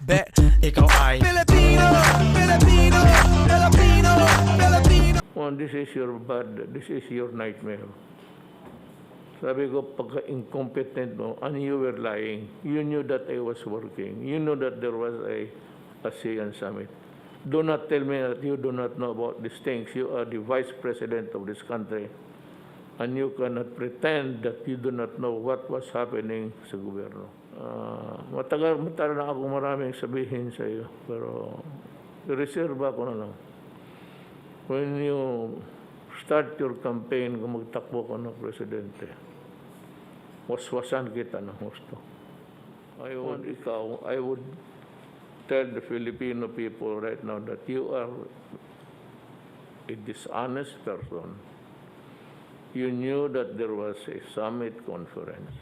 Bet, ikaw ay Filipino, Filipino, Filipino, Filipino. Oh, this is your nightmare. Sabi ko, pagka-incompetent mo, and you were lying. You knew that I was working. You knew that there was a ASEAN summit. Do not tell me that you do not know about these things. You are the vice president of this country. And you cannot pretend that you do not know what was happening sa gobyerno. Matagal na ako maraming sabihin sa iyo. Pero, reserva ko na lang. When you start your campaign kung magtakbo ka ng presidente, waswasan kita ng gusto. I would tell the Filipino people right now that you are a dishonest person. You knew that there was a summit conference.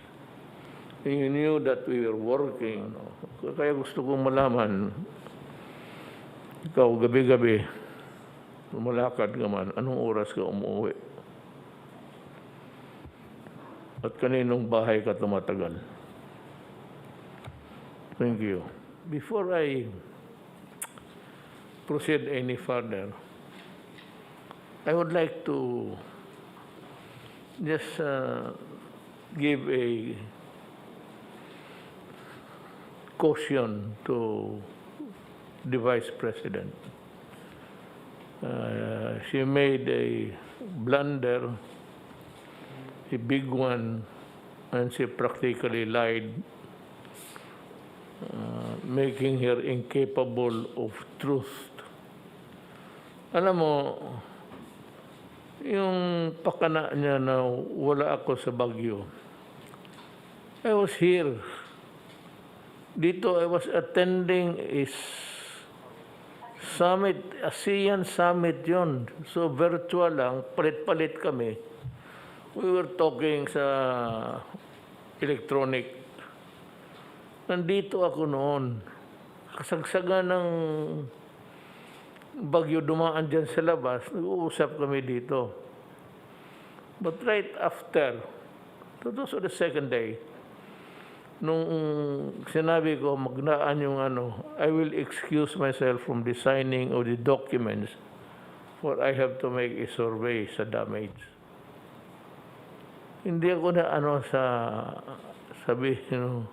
You knew that we were working. Kaya gusto kong malaman, ikaw gabi-gabi, lumalakad ka man, anong oras ka umuwi? At kaninong bahay ka tumatagal? Thank you. Before I proceed any further, I would like to just give a caution to the Vice President. She made a blunder, a big one, and she practically lied, making her incapable of truth. Alam mo, yung pakana niya na wala ako sa Baguio, I was here. Dito I was attending a summit, ASEAN summit yon. So virtual lang, palit-palit kami. We were talking sa electronic. Nandito ako noon. Kasagsagan ng bagyo dumaan dyan sa labas, nag-uusap kami dito. But right after, that was the second day, nung sinabi ko, magnaan yung I will excuse myself from the signing of the documents for I have to make a survey sa damage. Hindi ako na sabihin,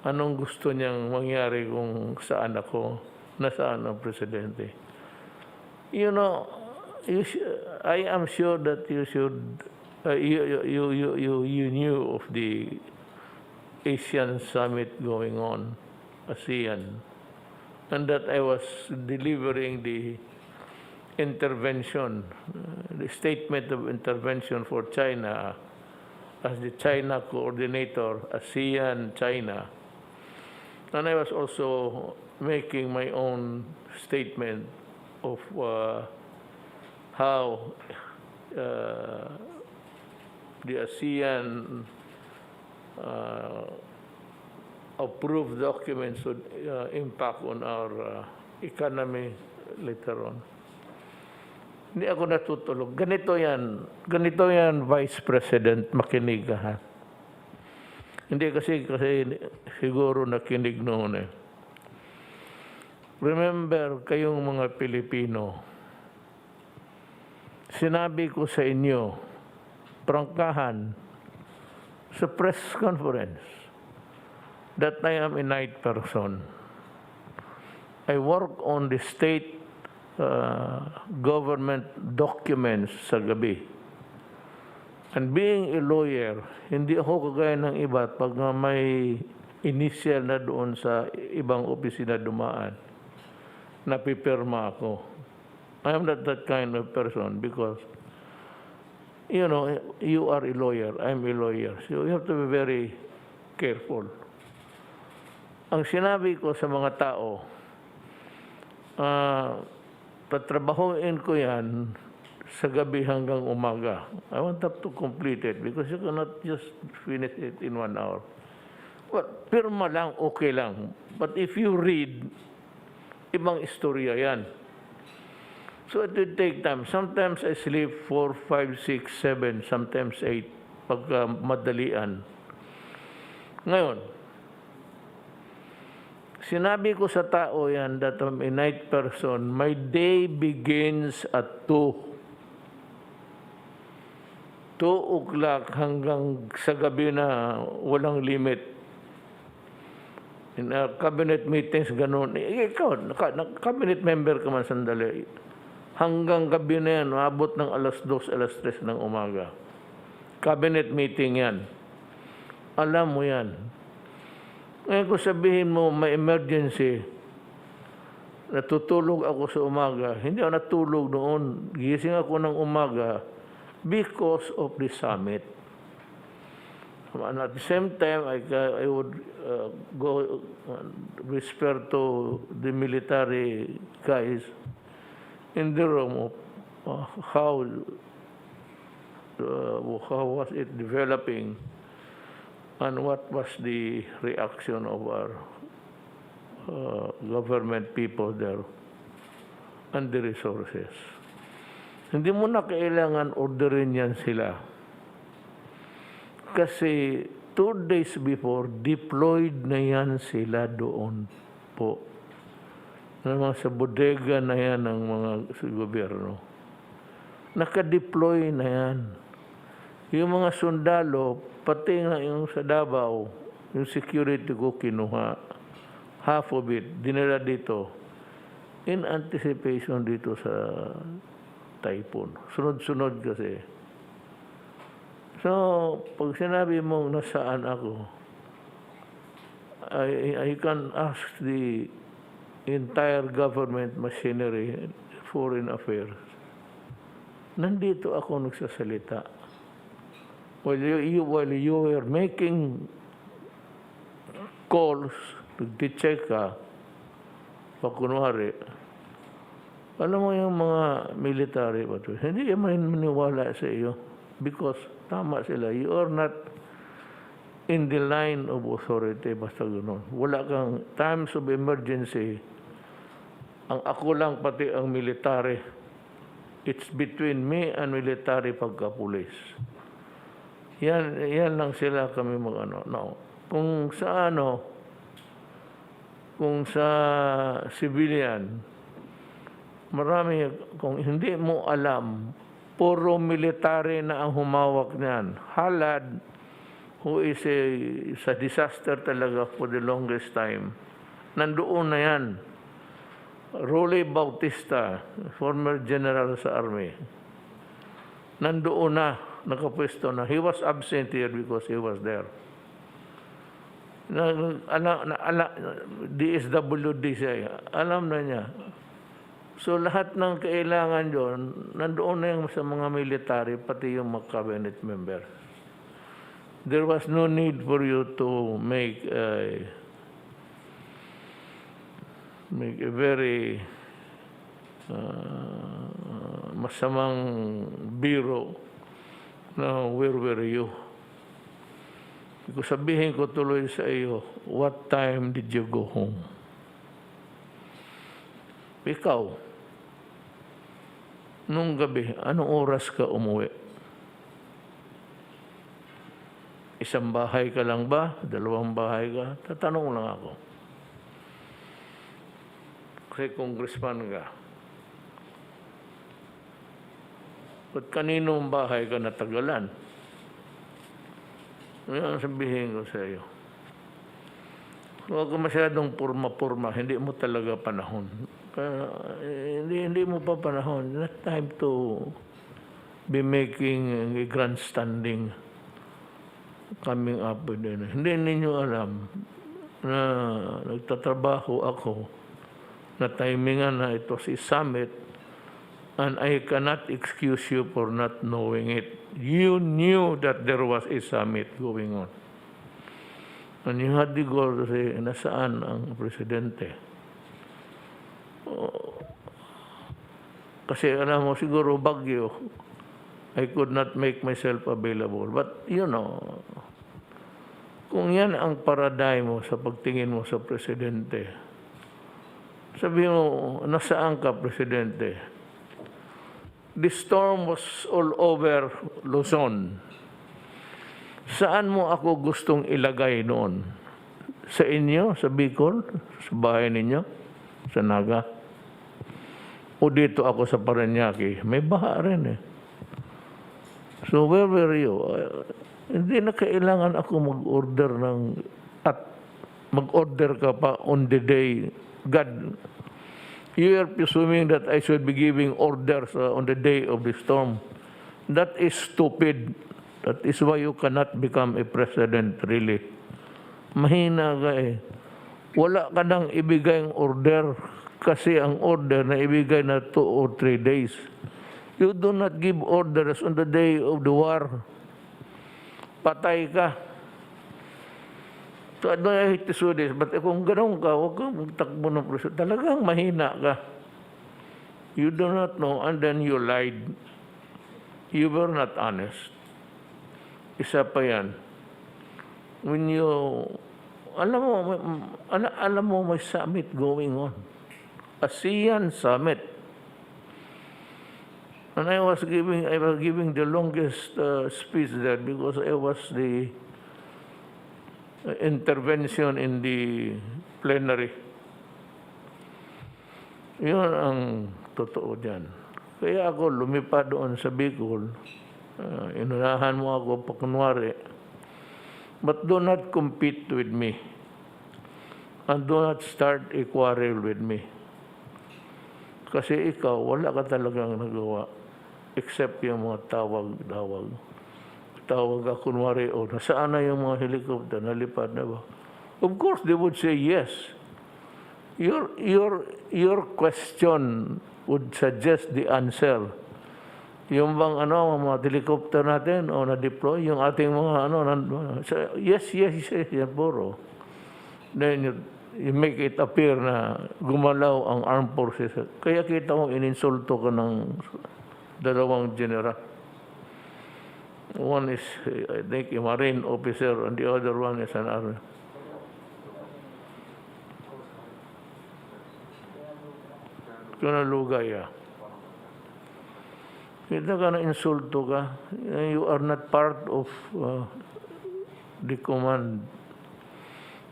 anong gusto niyang mangyari kung saan ako, nasaan ang presidente. You know, I am sure that you knew of the Asian summit going on, ASEAN, and that I was delivering the intervention, the statement of intervention for China as the China coordinator, ASEAN, China. And I was also making my own statement of how the ASEAN approved documents would impact on our economy later on. Hindi ako natutulog. Ganito yan, Vice President, makinig ka, ha? Hindi kasi siguro nakinig noon eh. Remember, kayong mga Pilipino, sinabi ko sa inyo, prangkahan, sa press conference, that I am a night person. I work on the state government documents sa gabi. And being a lawyer, hindi ako kagaya ng iba pag may initial na doon sa ibang opisina dumaan, napipirma ako. I am not that kind of person because you know, you are a lawyer, I'm a lawyer. So you have to be very careful. Ang sinabi ko sa mga tao, tatrabahuin ko yan sa gabi hanggang umaga. I want them to complete it because you cannot just finish it in 1 hour. But pirma lang, okay lang. But if you read, ibang istorya yan. So it will take time. Sometimes I sleep 4, 5, 6, 7, sometimes 8 pagka madalian. Ngayon, Sinabi ko sa tao yan that I'm a night person. My day begins at 2. 2 o'clock hanggang sa gabi na walang limit. In cabinet meetings, ganun. Ikaw, cabinet member ka man sandali. Hanggang gabi na yan, maabot ng alas 2, alas 3 ng umaga. Cabinet meeting yan. Alam mo yan. Ngayon kung sabihin mo may emergency, natutulog ako sa umaga, hindi ako natulog noon. Gising ako ng umaga because of the summit. And at the same time, I would go whisper to the military guys in the room of how was it developing and what was the reaction of our government people there and the resources. Hindi mo na kailangan orderin yan sila. Kasi 2 days before, deployed na yan sila doon po. Naman sa bodega na yan ng mga sa gobyerno. Naka-deploy na yan. Yung mga sundalo, pati nga yung sa Davao, yung security ko kinuha, half of it, dinala dito, in anticipation dito sa typhoon. Sunod-sunod kasi. So, pag sinabi mong nasaan ako, I can ask the entire government machinery, foreign affairs. Nandito ako nagsasalita. While you were making calls, nag-check ka, pag kunwari, alam mo yung mga military ba ito, hindi naman maniwala sa iyo because tama sila. You are not in the line of authority, basta gano'n. Wala kang times of emergency. Ang ako lang pati ang military. It's between me and military pagka-pulis. Yan lang sila kami mag-ano. No. Kung sa civilian, marami, kung hindi mo alam, puro military na ang humawak niyan. Halad, who is sa disaster talaga for the longest time, nandoon na yan. Rolly Bautista, former general sa army, nandoon na, nakapwesto na. He was absent here because he was there. DSWD siya, alam na niya. So lahat ng kailangan doon, nandoon na yung sa mga military, pati yung mga cabinet member. There was no need for you to make a very masamang biro na where were you? Kung sabihin ko tuloy sa iyo, what time did you go home? Ikaw, nung gabi, anong oras ka umuwi? Isang bahay ka lang ba? 2 bahay ka? Tatanong lang ako. Kasi congressman ka. Ba't kaninong bahay ka natagalan? Yan ang sabihin ko sa iyo. Huwag ka masyadong purma-purma. Hindi mo talaga panahon. Kaya, hindi mo pa panahon. Not time to be making a grandstanding coming up with it. Hindi ninyo alam na nagtatrabaho ako na timingan na ito si summit and I cannot excuse you for not knowing it. You knew that there was a summit going on. And you had the goal to say, nasaan ang presidente? Kasi alam mo, siguro bagyo, I could not make myself available. But, kung yan ang paradigm mo sa pagtingin mo sa presidente, sabi mo, nasaan ka, presidente? The storm was all over Luzon. Saan mo ako gustong ilagay noon? Sa inyo, sa Bicol, sa bahay ninyo, sa Naga. O dito ako sa Parañaque, may baha rin eh. So where were you? Hindi na kailangan ako mag-order at mag-order ka pa on the day. God, you are presuming that I should be giving orders on the day of the storm. That is stupid. That is why you cannot become a president, really. Mahina ka eh. Wala ka nang ibigay ang order kasi ang order na ibigay na 2 or 3 days. You do not give orders on the day of the war. Patay ka. So I don't hate to say this, but kung gano'n ka, huwag kang magtakbo ng preso. Talagang mahina ka. You do not know, and then you lied. You were not honest. Isa pa yan. When you, alam mo may summit going on. ASEAN summit. And I was giving the longest speech there because I was the intervention in the plenary. Yun ang totoo dyan. Kaya ako lumipad doon sa Bicol. Inunahan mo ako pa kunwari. But do not compete with me. And do not start a quarrel with me. Kasi ikaw, wala ka talagang nagawa. Except yung mga tawag-tawag. Tawag ka kunwari, nasaan na yung mga helicopter? Nalipad na ba? Of course, they would say yes. Your question would suggest the answer. Yung bang mga helicopter natin na-deploy, yung ating mga yes, yan puro. Then you make it appear na gumalaw ang armed forces. Kaya kita mo, ininsulto ka ng 2 general. One is, I think, a Marine officer, and the other one is an Army. Kunalugay, Kita ka na insulto ka. You are not part of the command.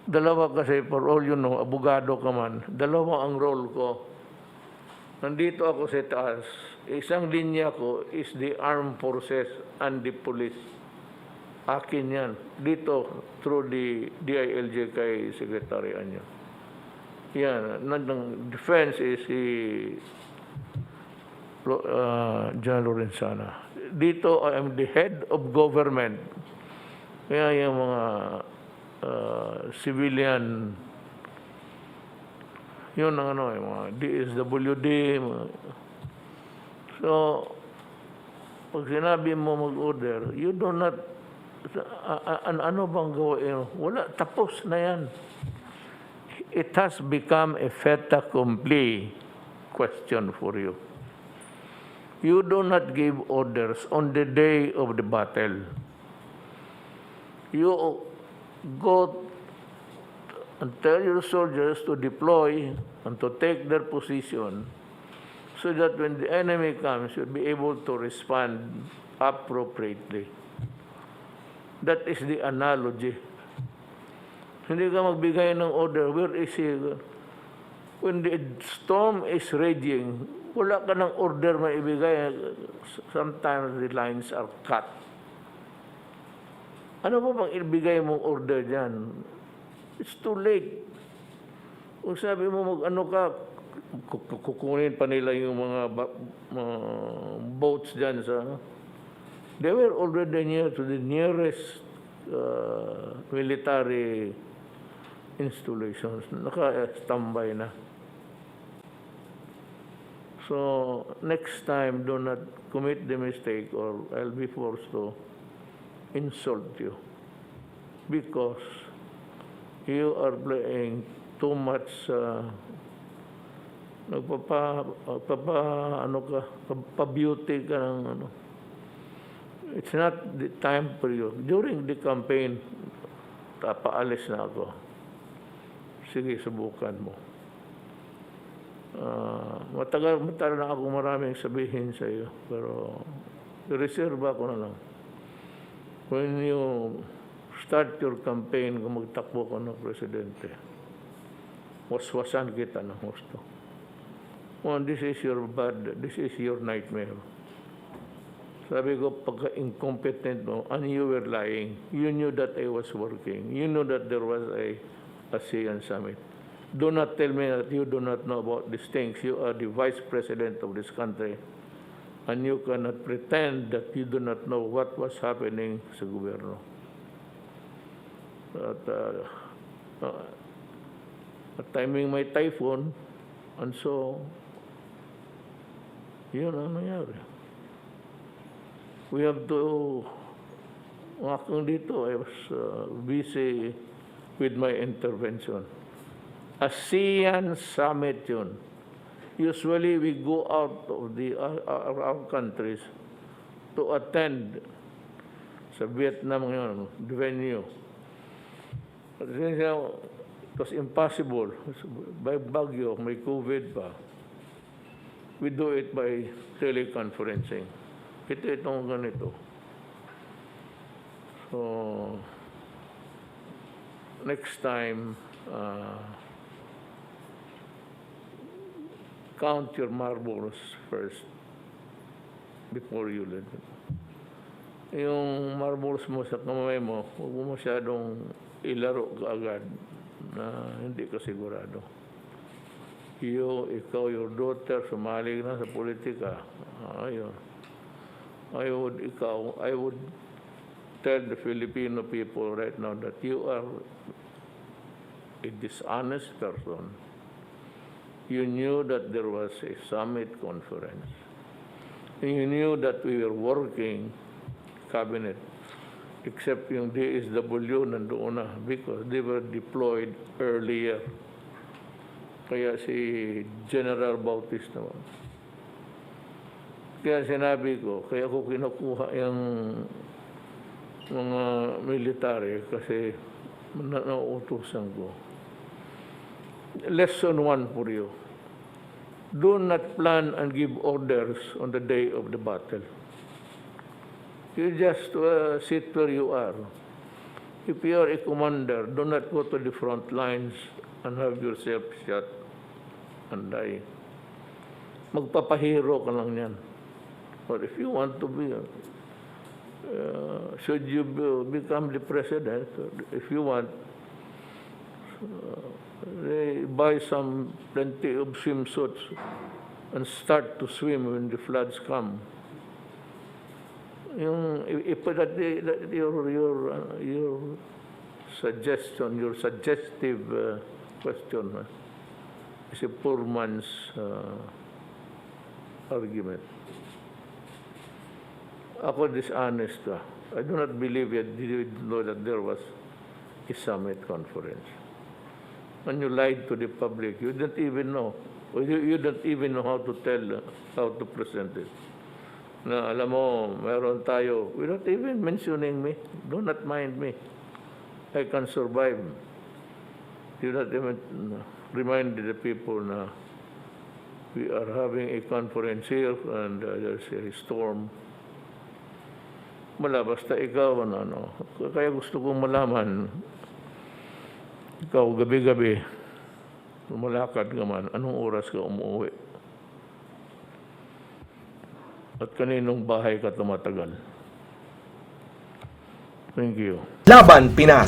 Dalawa kasi, for all you know, abogado ka man. Dalawa ang role ko. Nandito ako sa taas. Isang linya ko is the armed forces and the police. Akin yan. Dito, through the DILG kay Secretary Anyo. Yan. Nandang defense is si John Lorenzana. Dito, I am the head of government. Kaya yung mga civilian, yun ang yung mga DSWD. So, pag sinabi mo mag-order, you do not, ano bang gawin? Wala, tapos na yan. It has become a fait accompli question for you. You do not give orders on the day of the battle. You go and tell your soldiers to deploy and to take their position so that when the enemy comes, you'll be able to respond appropriately. That is the analogy. Hindi ka magbigay ng order, where is he? When the storm is raging, wala ka ng order maibigay. Sometimes the lines are cut. Ano ba bang ibigay mong order dyan? It's too late. Kung sabi mo kukunin pa nila yung mga boats dyan sa... They were already near to the nearest military installations. Naka-standby na. So, next time, do not commit the mistake or I'll be forced to insult you. Because you are playing too much, pa-beauty ka ng It's not the time for you. During the campaign, paalis na ako. Sige, subukan mo. Matagal na ako maraming sabihin sa iyo, pero reserve ako na lang. When you start your campaign kung magtakbo ka ng presidente. Waswasan kita ng gusto. Well, this is your nightmare. Sabi ko, pagka-incompetent mo, and you were lying. You knew that I was working. You knew that there was a ASEAN summit. Do not tell me that you do not know about these things. You are the vice president of this country. And you cannot pretend that you do not know what was happening sa gobyerno. At timing may typhoon, and so, yun ang nangyari. We have to, akong dito, I was busy with my intervention. ASEAN summit yun. Usually, we go out of our countries to attend sa Vietnam ngayon, the venue. But then, it was impossible. By Baguio, may COVID pa. We do it by teleconferencing. Itong ganito. So, next time, count your marbles first before you let it. Yung marbles mo sa kamay mo, huwag mo masyadong ilaro kaagad na hindi ka sigurado. Ikaw, your daughter, sumali na sa politika. Ayun. I would tell the Filipino people right now that you are a dishonest person. You knew that there was a summit conference. You knew that we were working cabinet, except yung DSW nandoon na because they were deployed earlier. Kaya si General Bautista naman. Kaya sinabi ko, kaya ko kinukuha yung mga military kasi nauutusan ko. Lesson 1 for you. Do not plan and give orders on the day of the battle. You just sit where you are. If you are a commander, do not go to the front lines and have yourself shot and die. Magpapahero ka lang yan. But if you want to be, should you become the president, if you want, buy plenty of swimsuits and start to swim when the floods come. Your suggestion, your suggestive question is a poor man's argument. Ako dishonest ka. I do not believe you didn't know that there was a summit conference. When you lied to the public, you didn't even know. You don't even know how to tell, how to present it. Na alam mo, meron tayo, without even mentioning me, do not mind me. I can survive. You not even remind the people na we are having a conference here and there's a storm. Wala, basta ikaw, kaya gusto kong malaman, ikaw gabi-gabi, lumalakad ka man, anong oras ka umuwi? At kaninong bahay ka tumatagal? Thank you. Laban Pinas.